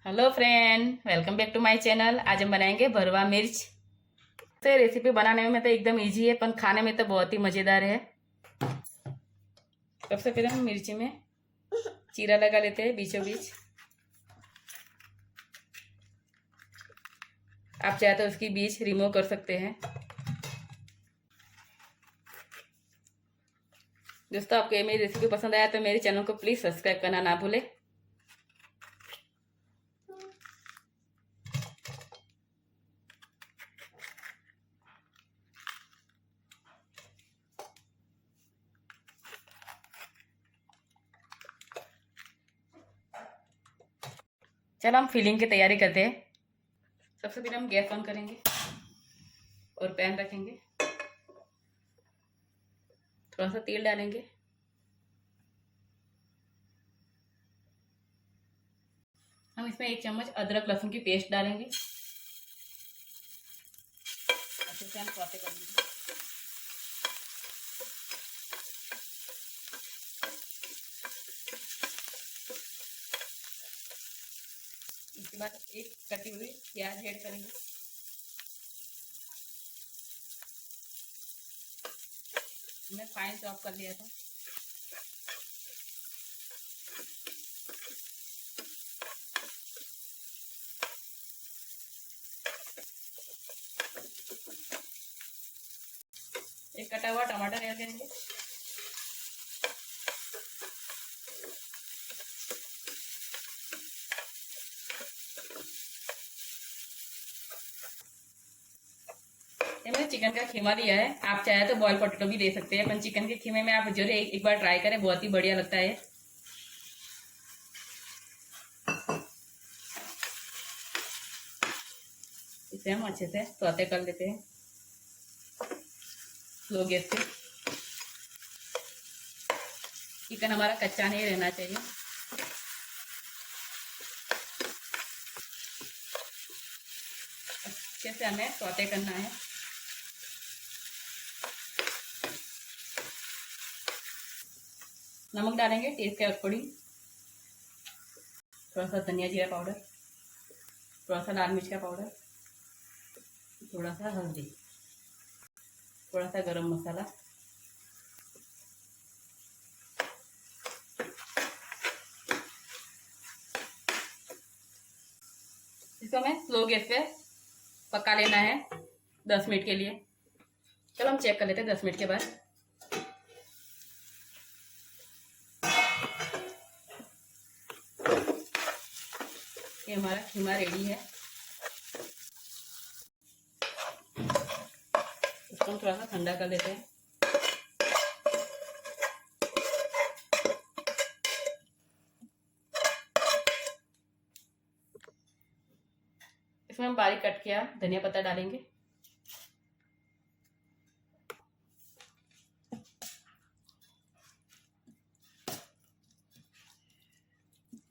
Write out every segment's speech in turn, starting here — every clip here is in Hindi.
Hello friend, welcome back to my channel. आज हम बनाएंगे भरवा मिर्च। तो रेसिपी बनाने में तो एकदम इजी है, पर खाने में तो बहुत ही मज़ेदार है। सबसे पहले हम मिर्ची में चीरा लगा लेते हैं बीचों बीच। आप चाहे तो उसकी बीज रिमूव कर सकते हैं। दोस्तों, आपको ये मेरी रेसिपी पसंद आया तो मेरे चैनल को प्लीज़ सब्सक्राइब करना ना भूलें। चलो हम फिलिंग की तैयारी करते हैं। सबसे पहले हम गैस ऑन करेंगे और पैन रखेंगे। थोड़ा सा तेल डालेंगे। हम इसमें 1 चम्मच अदरक लहसुन की पेस्ट डालेंगे। अच्छे से हम सौते कर लेंगे। इसके बाद एक कटी हुई प्याज ऐड करेंगे। मैं फाइन चॉप कर लिया था। एक कटा हुआ टमाटर ऐड करेंगे। ये मैंने चिकन का खीमा लिया है। आप चाहे तो बॉयल पोटैटो भी दे सकते हैं, पर चिकन के खीमे में आप जरूर एक बार ट्राई करें, बहुत ही बढ़िया लगता है। इसे हम अच्छे से सौते कर लेते हैं स्लो गैस पे। चिकन हमारा कच्चा नहीं रहना चाहिए। अच्छे से हमें सौते करना है। नमक डालेंगे टेस्ट के अकॉर्डिंग। थोड़ा सा धनिया जीरा पाउडर, थोड़ा सा लाल मिर्च का पाउडर, थोड़ा सा हल्दी, थोड़ा सा गरम मसाला। इसको हमें स्लो गैस पे पका लेना है 10 मिनट के लिए। चलो हम चेक कर लेते हैं 10 मिनट के बाद। ये हमारा खीमा रेडी है। इसको हम थोड़ा सा ठंडा कर लेते हैं। इसमें हम बारीक कट किया धनिया पत्ता डालेंगे।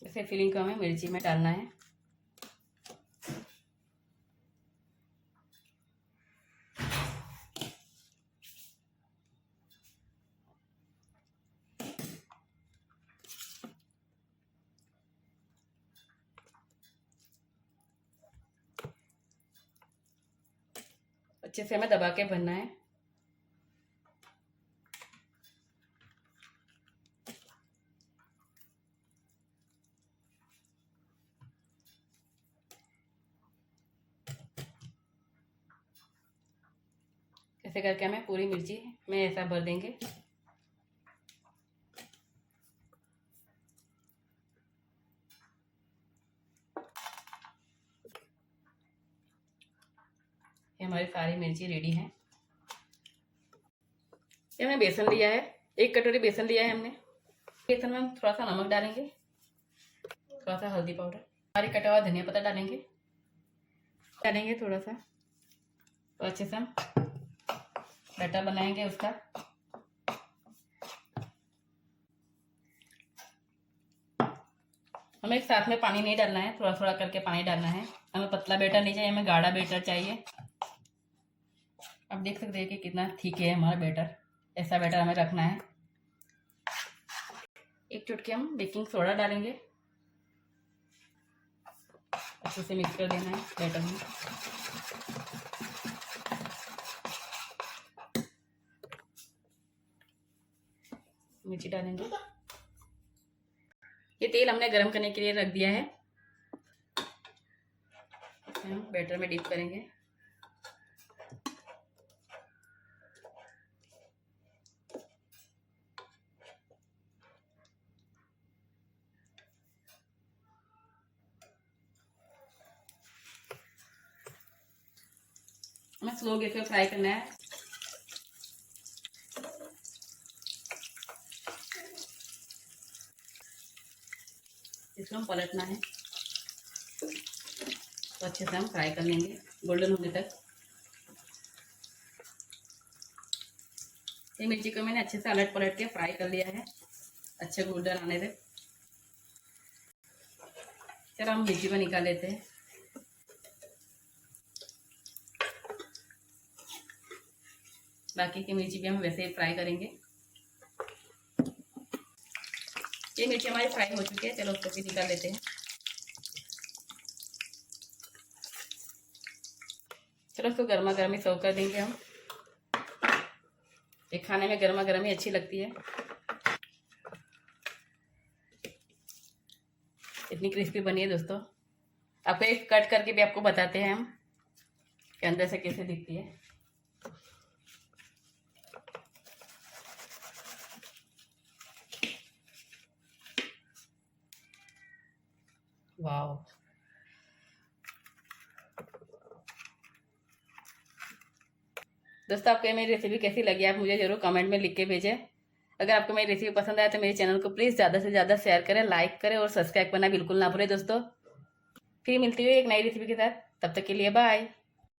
इसे फिलिंग को हमें मिर्ची में डालना है। अच्छे से हमें दबा के भरना है। ऐसे करके हमें पूरी मिर्ची में ऐसा भर देंगे। ये हमारी सारी मिर्ची रेडी है। ये हमने बेसन लिया है, 1 कटोरी बेसन लिया है हमने। बेसन में हम थोड़ा सा नमक डालेंगे, थोड़ा सा हल्दी पाउडर, बारीक कटा हुआ धनिया पत्ता डालेंगे थोड़ा सा। तो अच्छे से हम बैटर बनाएंगे उसका। हमें एक साथ में पानी नहीं डालना है, थोड़ा थोड़ा करके पानी डालना है। हमें पतला बैटर नहीं चाहिए, हमें गाढ़ा बैटर चाहिए। अब देख सकते हैं कि कितना थिक है हमारा बैटर। ऐसा बैटर हमें रखना है। 1 चुटकी हम बेकिंग सोडा डालेंगे। इसे मिक्स कर देना है बैटर में। मिर्ची डालेंगे। ये तेल हमने गरम करने के लिए रख दिया है। हम बैटर में डिप करेंगे। हमें स्लो गैस पे फ्राई करना है। इसको हम पलटना है तो अच्छे से हम फ्राई कर लेंगे गोल्डन होने तक। ये मिर्ची को मैंने अच्छे से अलट पलट के फ्राई कर लिया है अच्छे गोल्डन आने तक। चलो हम मिर्ची को निकाल लेते हैं। बाकी की मिर्ची भी हम वैसे ही फ्राई करेंगे। ये मिर्ची हमारी फ्राई हो चुकी है, चलो उसको भी निकाल लेते हैं। चलो उसको गर्मा गर्म ही सर्व कर देंगे हम। ये खाने में गर्मा गर्म ही अच्छी लगती है। इतनी क्रिस्पी बनी है दोस्तों। आपको एक कट करके भी आपको बताते हैं हम कि अंदर से कैसे दिखती है। वाह दोस्तों, आपको मेरी रेसिपी कैसी लगी आप मुझे जरूर कमेंट में लिख के भेजें। अगर आपको मेरी रेसिपी पसंद आए तो मेरे चैनल को प्लीज़ ज़्यादा से ज़्यादा शेयर करें, लाइक करें और सब्सक्राइब करना बिल्कुल ना भूलें दोस्तों। फिर मिलती हुई एक नई रेसिपी के साथ, तब तक के लिए बाय।